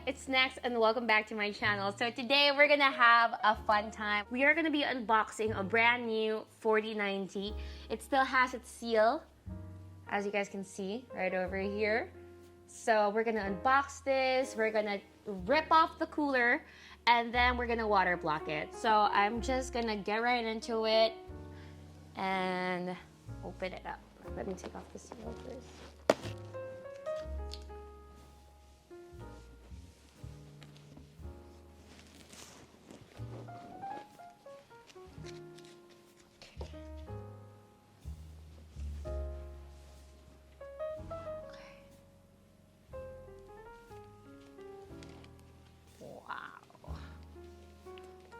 it's Next and welcome back to my channel. So today we're gonna have a fun time. We are gonna be unboxing a brand new 4090. It still has its seal, as you guys can see right over here. So we're gonna unbox this, we're gonna rip off the cooler, and then we're gonna water block it. So I'm just gonna get right into it and open it up. Let me take off the seal first.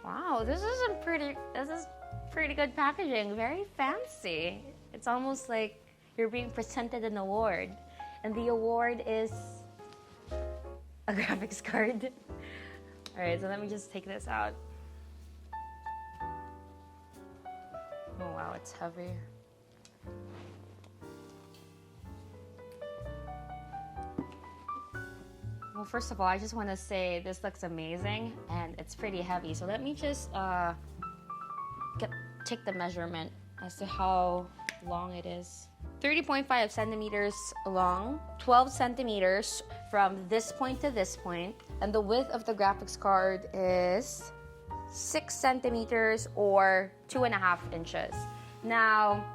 Wow, this is pretty good packaging. Very fancy. It's almost like you're being presented an award. And the award is a graphics card. Alright, so let me just take this out. Oh wow, it's heavy. Well, first of all, I just want to say this looks amazing and it's pretty heavy. So let me just take the measurement as to how long it is. 30.5 centimeters long, 12 centimeters from this point to this point, and the width of the graphics card is 6 centimeters or 2.5 inches. Now,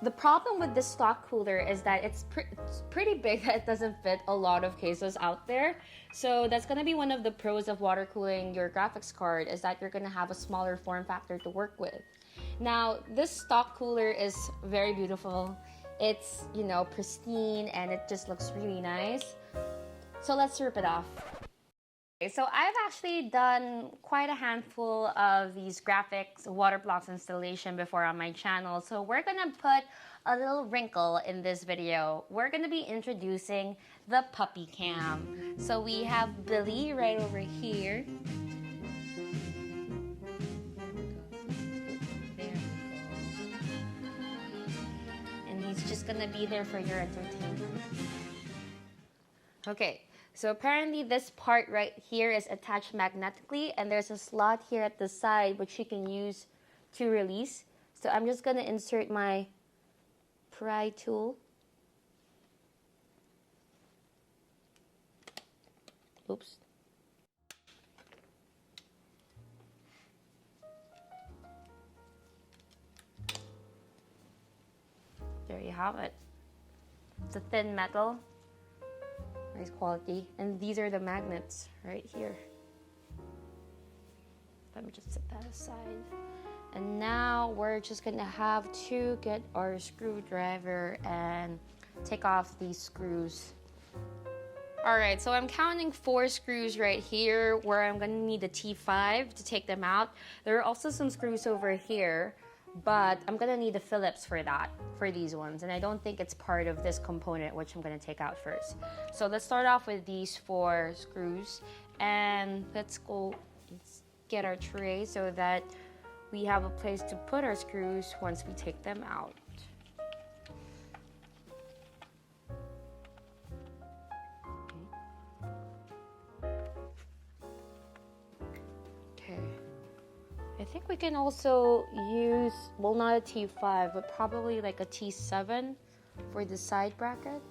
the problem with this stock cooler is that it's pretty big that it doesn't fit a lot of cases out there. So that's going to be one of the pros of water cooling your graphics card, is that you're going to have a smaller form factor to work with. Now, this stock cooler is very beautiful. It's, you know, pristine and it just looks really nice. So let's rip it off. So I've actually done quite a handful of these graphics water blocks installation before on my channel. So we're gonna put a little wrinkle in this video. We're gonna be introducing the puppy cam. So we have Billy right over here. There we go. And he's just gonna be there for your entertainment. Okay. So apparently this part right here is attached magnetically, and there's a slot here at the side which you can use to release. So I'm just going to insert my pry tool. Oops. There you have it. It's a thin metal. Nice quality. And these are the magnets right here. Let me just set that aside. And now we're just gonna have to get our screwdriver and take off these screws. All right, so I'm counting 4 screws right here where I'm gonna need a T5 to take them out. There are also some screws over here, but I'm gonna need a Phillips for that, for these ones. And I don't think it's part of this component, which I'm gonna take out first. So let's start off with these 4 screws, and let's get our tray so that we have a place to put our screws once we take them out. I think we can also use, well, not a T5, but probably like a T7 for the side bracket.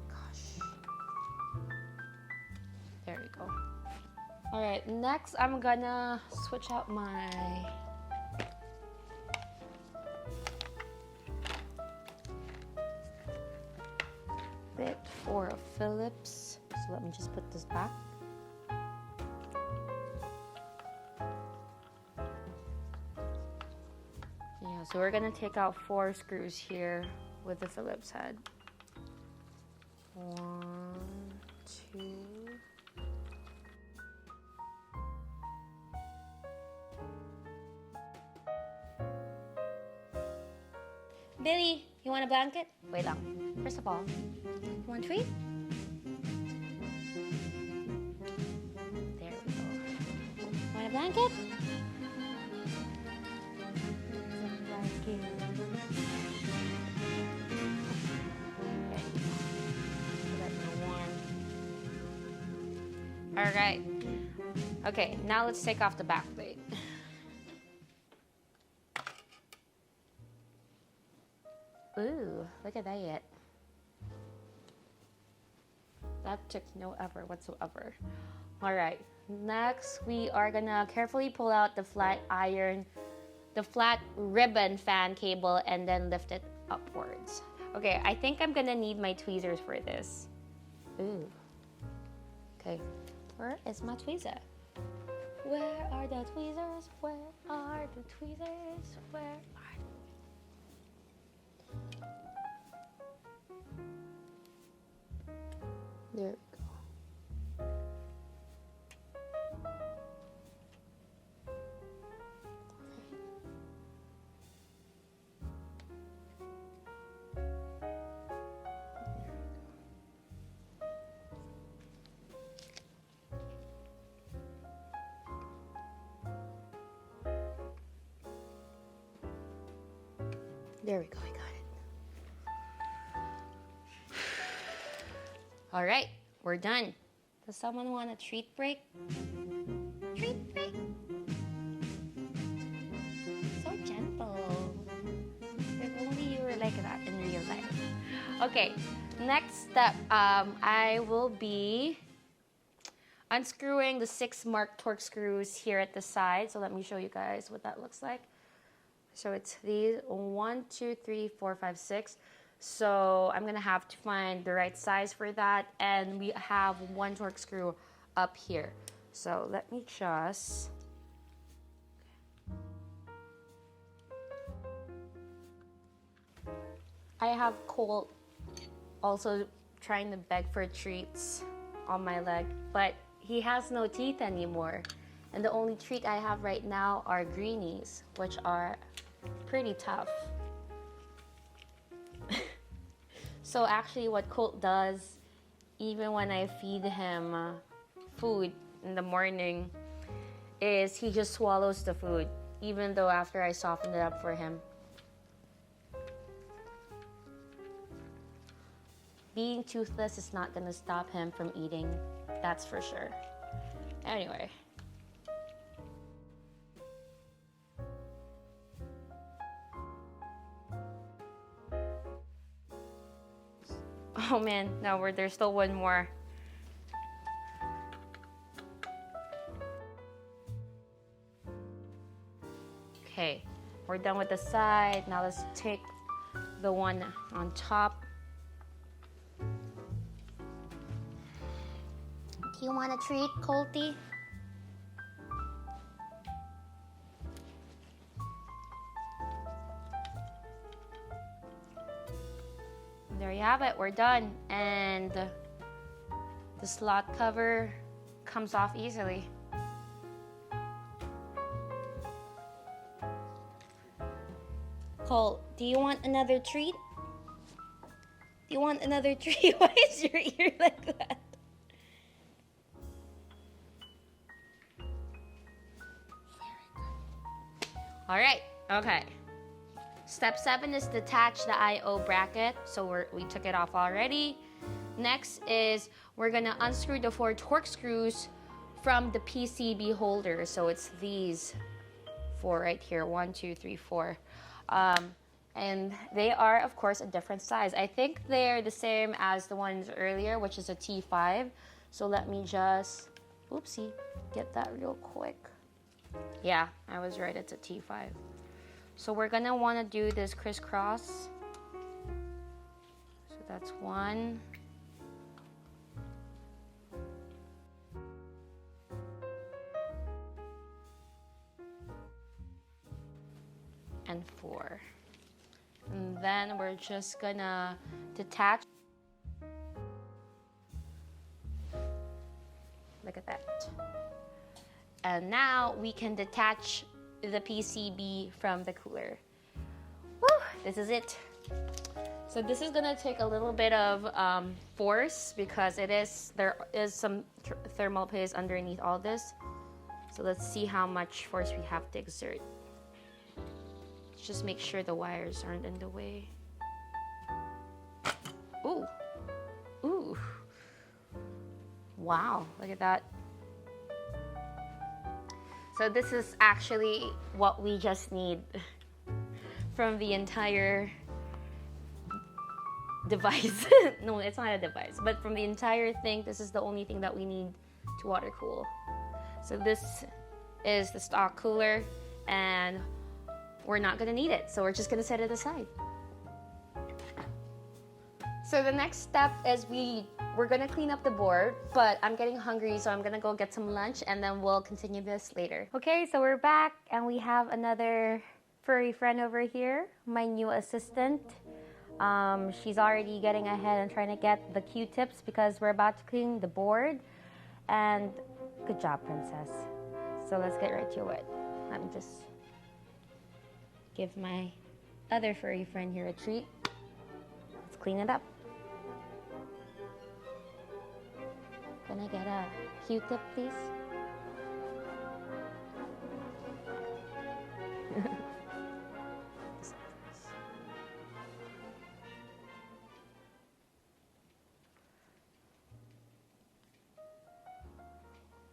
Gosh. There we go. All right, next I'm gonna switch out my bit for a Phillips. So let me just put this back. Yeah, so we're gonna take out 4 screws here with the Phillips head. 1, 2. Billy, you want a blanket? Wait lang. First of all, you want a treat? There we go. Want a blanket? right. Okay, now let's take off the back plate. Ooh, look at that. That took no effort whatsoever. All right, next we are gonna carefully pull out the flat ribbon fan cable and then lift it upwards. Okay, I think I'm gonna need my tweezers for this. Ooh. Okay, where is my tweezer? Where are the tweezers? Where are the tweezers? Where are There we go. There we go, I got it. All right, we're done. Does someone want a treat break? Treat break. So gentle. If only you were like that in real life. Okay, next step, I will be unscrewing the 6 Mack torque screws here at the side. So let me show you guys what that looks like. So it's these 1, 2, 3, 4, 5, 6. So I'm gonna have to find the right size for that, and we have 1 torque screw up here. So let me just. I have Colt also trying to beg for treats on my leg, but he has no teeth anymore. And the only treat I have right now are greenies, which are pretty tough. So actually what Colt does, even when I feed him food in the morning, is he just swallows the food, even though after I soften it up for him. Being toothless is not gonna stop him from eating, that's for sure. Anyway. Oh man, no, there's still one more. Okay, we're done with the side. Now let's take the one on top. Do you want a treat, Colty? There you have it, we're done. And the slot cover comes off easily. Cole, do you want another treat? Do you want another treat? Why is your ear like that? All right, okay. Step 7 is detach the I/O bracket. So we took it off already. Next is we're gonna unscrew the 4 torque screws from the PCB holder. So it's these 4 right here, 1, 2, 3, 4. And they are, of course, a different size. I think they're the same as the ones earlier, which is a T5. So let me just, oopsie, get that real quick. Yeah, I was right, it's a T5. So we're gonna wanna do this crisscross. So that's 1. And 4. And then we're just gonna detach. Look at that. And now we can detach the PCB from the cooler. Woo, this is it. So this is gonna take a little bit of force because there is some thermal paste underneath all this. So let's see how much force we have to exert. Just make sure the wires aren't in the way. Ooh, ooh. Wow, look at that. So this is actually what we just need from the entire device. No, it's not a device, but from the entire thing, this is the only thing that we need to water cool. So this is the stock cooler, and we're not gonna need it, so we're just gonna set it aside. So the next step is we're gonna clean up the board, but I'm getting hungry, so I'm gonna go get some lunch, and then we'll continue this later. Okay, so we're back, and we have another furry friend over here, my new assistant. She's already getting ahead and trying to get the Q-tips because we're about to clean the board. And good job, princess. So let's get right to it. Let me just give my other furry friend here a treat. Let's clean it up. Can I get a Q-tip, please?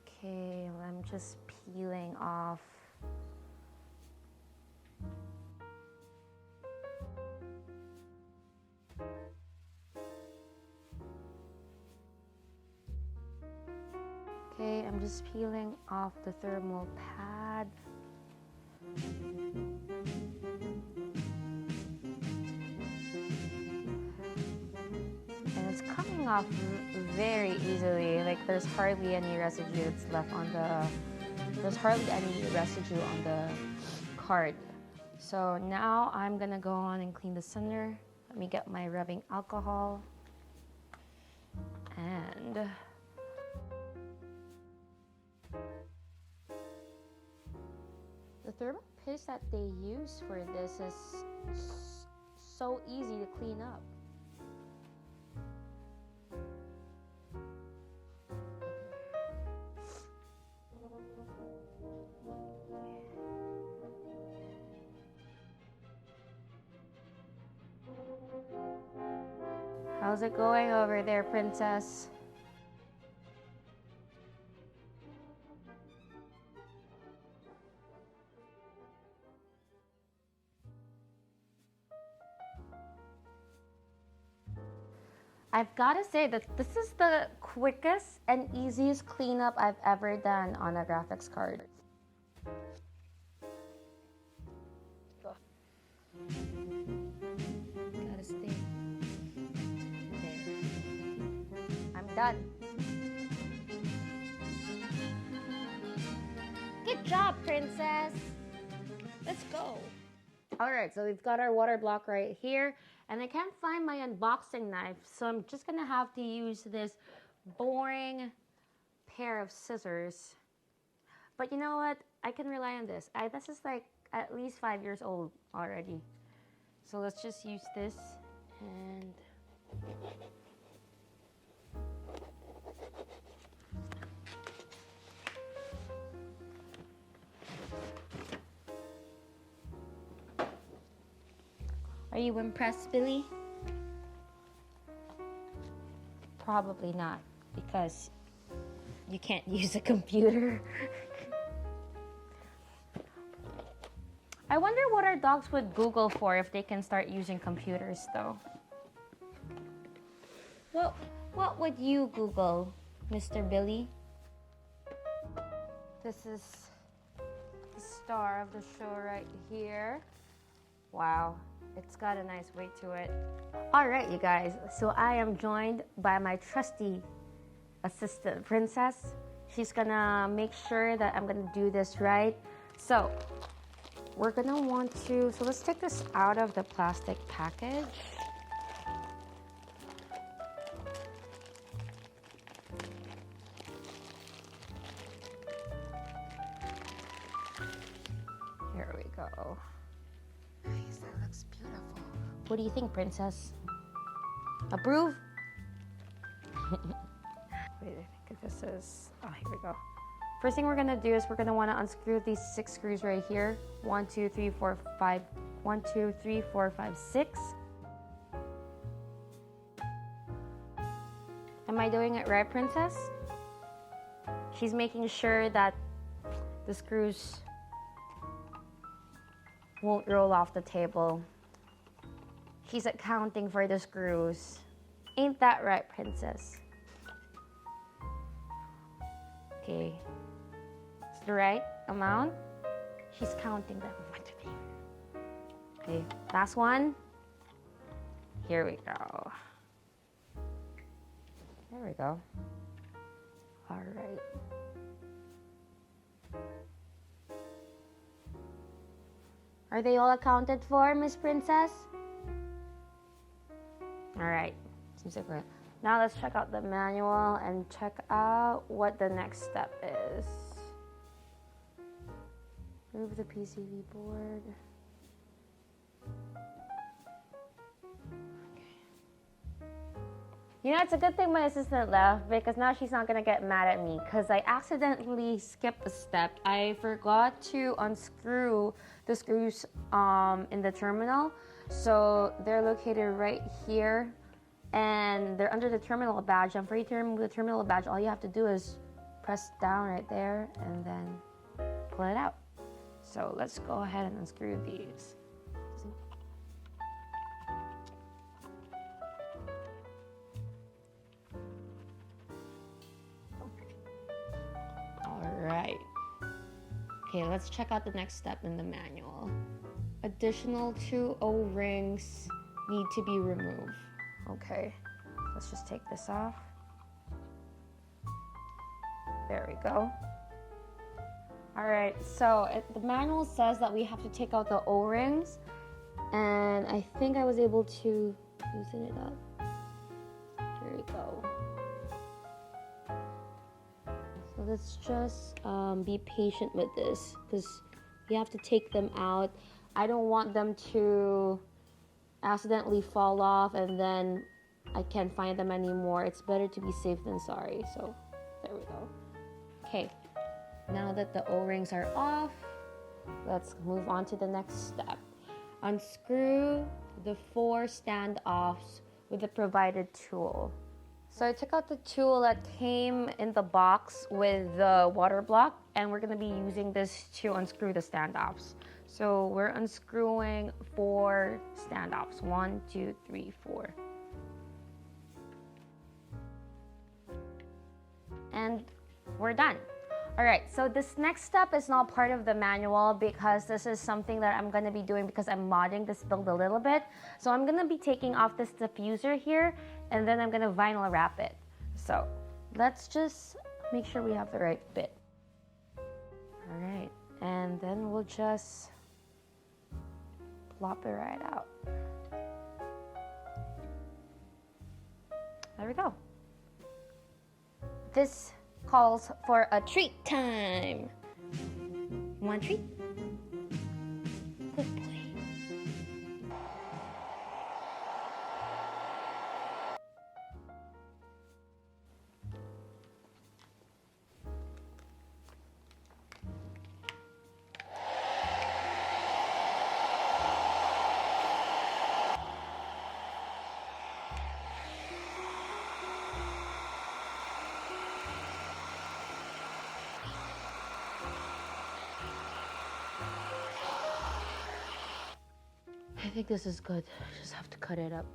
Okay, I'm just peeling off. Okay, I'm just peeling off the thermal pad. And it's coming off very easily. Like there's hardly any residue that's left on there's hardly any residue on the card. So now I'm gonna go on and clean the center. Let me get my rubbing alcohol. And the thermal paste that they use for this is so easy to clean up. How's it going over there, princess? I've got to say that this is the quickest and easiest cleanup I've ever done on a graphics card. Gotta stay there. I'm done. Good job, princess. Let's go. All right, so we've got our water block right here. And I can't find my unboxing knife, so I'm just gonna have to use this boring pair of scissors. But you know what? I can rely on this. This is like at least 5 years old already. So let's just use this and... Are you impressed, Billy? Probably not, because you can't use a computer. I wonder what our dogs would Google for if they can start using computers, though. What would you Google, Mr. Billy? This is the star of the show right here. Wow. It's got a nice weight to it. All right, you guys. So I am joined by my trusty assistant, Princess. She's gonna make sure that I'm gonna do this right. So we're gonna want to, so let's take this out of the plastic package. Here we go. Nice, that looks beautiful. What do you think, princess? Approve? Wait, I think this is, oh, here we go. First thing we're gonna do is we're gonna wanna unscrew these 6 screws right here. 1, 2, 3, 4, 5. 1, 2, 3, 4, 5, 6. Am I doing it right, princess? She's making sure that the screws won't roll off the table. He's accounting for the screws. Ain't that right, princess? Okay. It's the right amount. She's counting them. 1, 2, 3. Okay, last one. Here we go. There we go. All right. Are they all accounted for, Miss Princess? All right. Seems like we're... Now let's check out the manual and check out what the next step is. Move the PCB board. You know, it's a good thing my assistant left because now she's not gonna get mad at me because I accidentally skipped a step. I forgot to unscrew the screws in the terminal. So they're located right here and they're under the terminal badge. And for you to remove the terminal badge, all you have to do is press down right there and then pull it out. So let's go ahead and unscrew these. Alright. Okay, let's check out the next step in the manual. Additional 2 O-rings need to be removed. Okay, let's just take this off. There we go. Alright, so the manual says that we have to take out the O-rings, and I think I was able to loosen it up. There we go. So let's just be patient with this because you have to take them out. I don't want them to accidentally fall off and then I can't find them anymore. It's better to be safe than sorry. So there we go. Okay, now that the O-rings are off, let's move on to the next step. Unscrew the 4 standoffs with the provided tool. So I took out the tool that came in the box with the water block, and we're going to be using this to unscrew the standoffs. So we're unscrewing 4 standoffs. 1, 2, 3, 4. And we're done. All right, so this next step is not part of the manual because this is something that I'm going to be doing because I'm modding this build a little bit. So I'm going to be taking off this diffuser here and then I'm going to vinyl wrap it. So let's just make sure we have the right bit. All right, and then we'll just plop it right out. There we go. This calls for a treat time. Want a treat? Good boy. I think this is good. Just have to cut it up.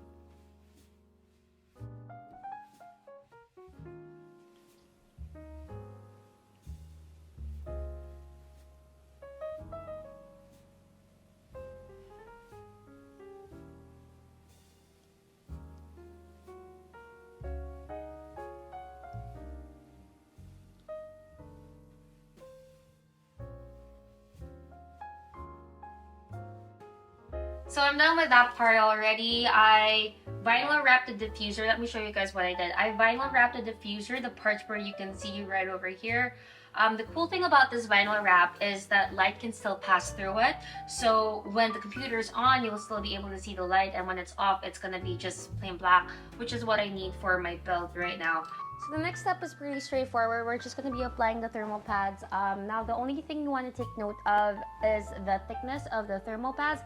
So I'm done with that part already. I vinyl wrapped the diffuser. Let me show you guys what I did. I vinyl wrapped the diffuser, the parts where you can see right over here. The cool thing about this vinyl wrap is that light can still pass through it. So when the computer is on, you'll still be able to see the light, and when it's off, it's gonna be just plain black, which is what I need for my build right now. So the next step is pretty straightforward. We're just going to be applying the thermal pads. Now the only thing you want to take note of is the thickness of the thermal pads.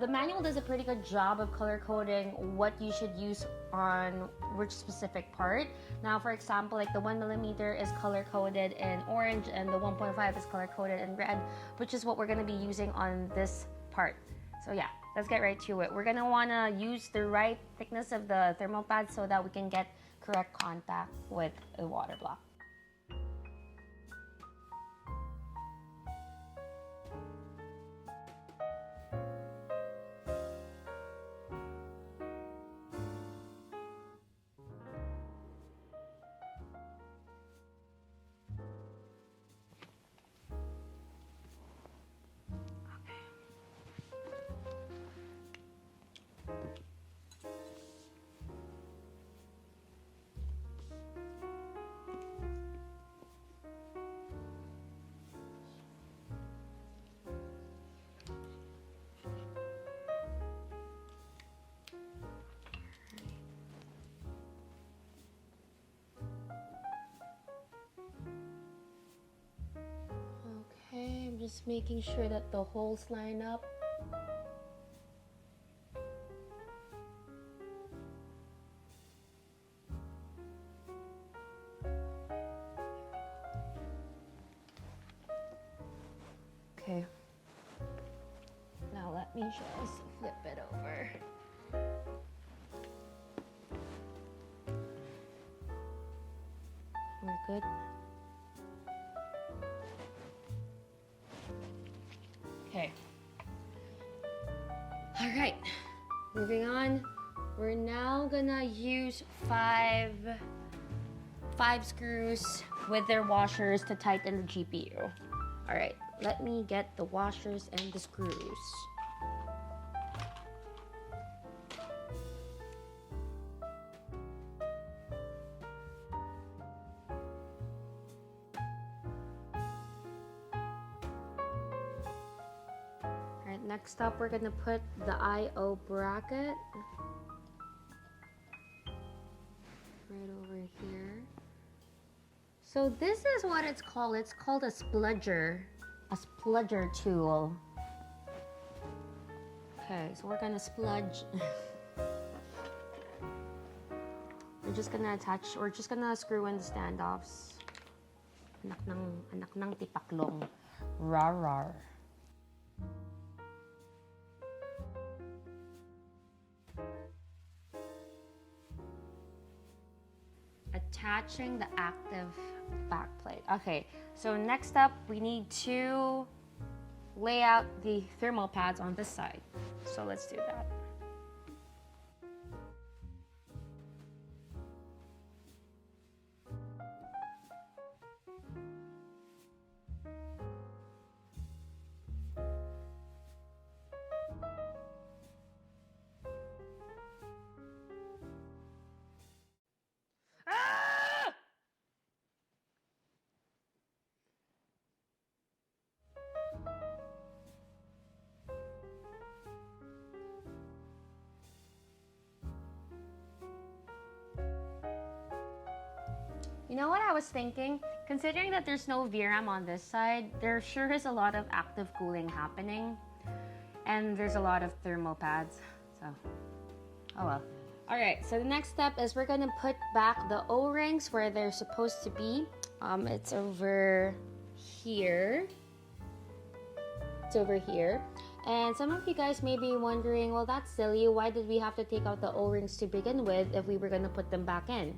The manual does a pretty good job of color coding what you should use on which specific part. Now for example, like the 1mm is color coded in orange and the 1.5 is color coded in red, which is what we're going to be using on this part. So yeah, let's get right to it. We're going to want to use the right thickness of the thermal pads so that we can get correct contact with the water block. Okay, I'm just making sure that the holes line up. Okay. Now let me just flip it over. We're good. Okay. All right, moving on. We're now gonna use five screws with their washers to tighten the GPU. All right, let me get the washers and the screws. Next up, we're gonna put the I/O bracket right over here. So this is what it's called. It's called a spludger tool. Okay, so we're gonna spludge. We're just gonna screw in the standoffs. Anak ng tipaklong. Rar rar. Attaching the active backplate. Okay, so next up we need to lay out the thermal pads on this side. So let's do that. You know what I was thinking? Considering that there's no VRAM on this side, there sure is a lot of active cooling happening. And there's a lot of thermal pads, so, oh well. Alright, so the next step is we're gonna put back the O-rings where they're supposed to be. It's over here. It's over here. And some of you guys may be wondering, well, that's silly. Why did we have to take out the O-rings to begin with if we were gonna put them back in?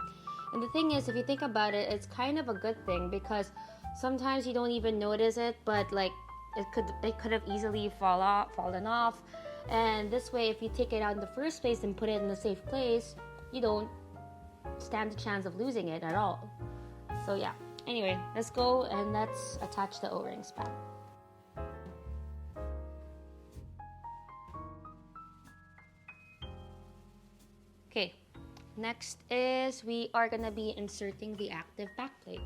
And the thing is, if you think about it, it's kind of a good thing because sometimes you don't even notice it, but like it could have easily fallen off. And this way, if you take it out in the first place and put it in a safe place, you don't stand the chance of losing it at all. So yeah. Anyway, let's go and let's attach the O-rings back. Okay. Next is we are gonna be inserting the active backplate.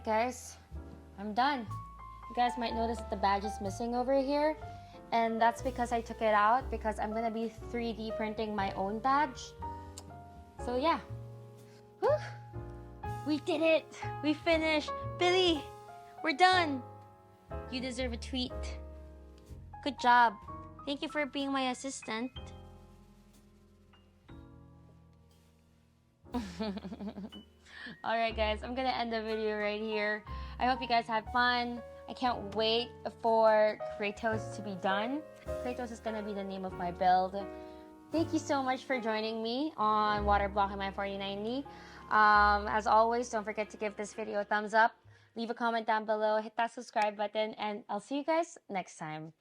Alright guys, I'm done. You guys might notice that the badge is missing over here, and that's because I took it out because I'm gonna be 3D printing my own badge. So yeah. Whew. We did it! We finished! Billy, we're done! You deserve a tweet. Good job. Thank you for being my assistant. Alright guys, I'm gonna end the video right here. I hope you guys had fun. I can't wait for Kratos to be done. Kratos is gonna be the name of my build. Thank you so much for joining me on Water Blocking My 4090. As always, don't forget to give this video a thumbs up. Leave a comment down below, hit that subscribe button, and I'll see you guys next time.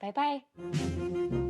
Bye-bye.